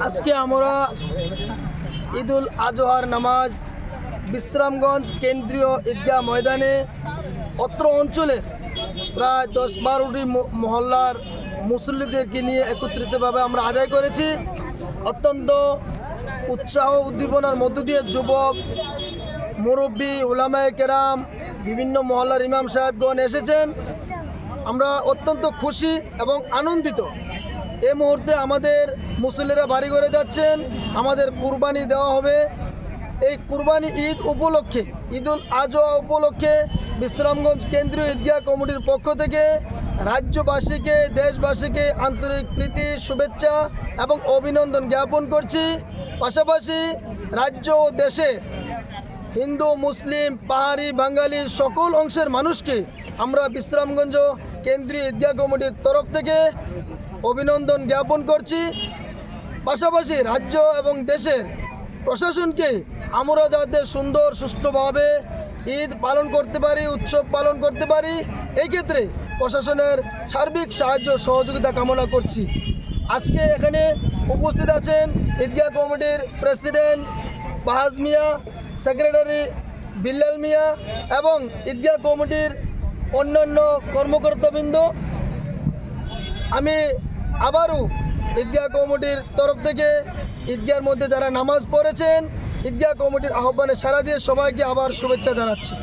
আজকে আমরা ঈদুল আজহার নামাজ বিশ্রামগঞ্জ কেন্দ্রীয় ঈদগাহ ময়দানে অত্র অঞ্চলে প্রায় 10-12টি মহল্লার মুসল্লিদেরকে নিয়ে একত্রিতভাবে আমরা আদায় করেছি। অত্যন্ত উৎসাহ উদ্দীপনার মধ্য দিয়ে যুবক, মুরব্বী, উলামায়ে কেরাম, বিভিন্ন মহল্লার ইমাম সাহেবগণ এসেছেন। আমরা অত্যন্ত খুশি এবং আনন্দিত। এই মুহূর্তে আমাদের মুসল্লিরা বাড়ি ঘরে যাচ্ছেন, আমাদের কুরবানি দেওয়া হবে। এই কুরবানি ঈদ উপলক্ষে, ঈদুল আজহা উপলক্ষে বিশ্রামগঞ্জ কেন্দ্রীয় ঈদগাহ কমিটির পক্ষ থেকে রাজ্যবাসীকে, দেশবাসীকে আন্তরিক প্রীতি, শুভেচ্ছা এবং অভিনন্দন জ্ঞাপন করছি। পাশাপাশি রাজ্য ও দেশে হিন্দু, মুসলিম, পাহাড়ি, বাঙালি সকল অংশের মানুষকে আমরা বিশ্রামগঞ্জ কেন্দ্রীয় ঈদগাহ কমিটির তরফ থেকে অভিনন্দন জ্ঞাপন করছি। পাশাপাশি রাজ্য এবং দেশের প্রশাসনকে আমরা যাতে সুন্দর সুষ্ঠুভাবে ঈদ পালন করতে পারি, উৎসব পালন করতে পারি, এই ক্ষেত্রে প্রশাসনের সার্বিক সাহায্য সহযোগিতা কামনা করছি। আজকে এখানে উপস্থিত আছেন ঈদগাহ কমিটির প্রেসিডেন্ট বাহাজ মিয়া, সেক্রেটারি বিল্লাল মিয়া এবং ঈদগাহ কমিটির অন্যান্য কর্মকর্তাবৃন্দ। আমি আবারও ঈদগাহ কমিটির তরফ থেকে ঈদগাহের মধ্যে যারা নামাজ পড়েছেন, ঈদগাহ কমিটির আহ্বানে সাড়া দিয়ে সবাইকে আবার শুভেচ্ছা জানাচ্ছি।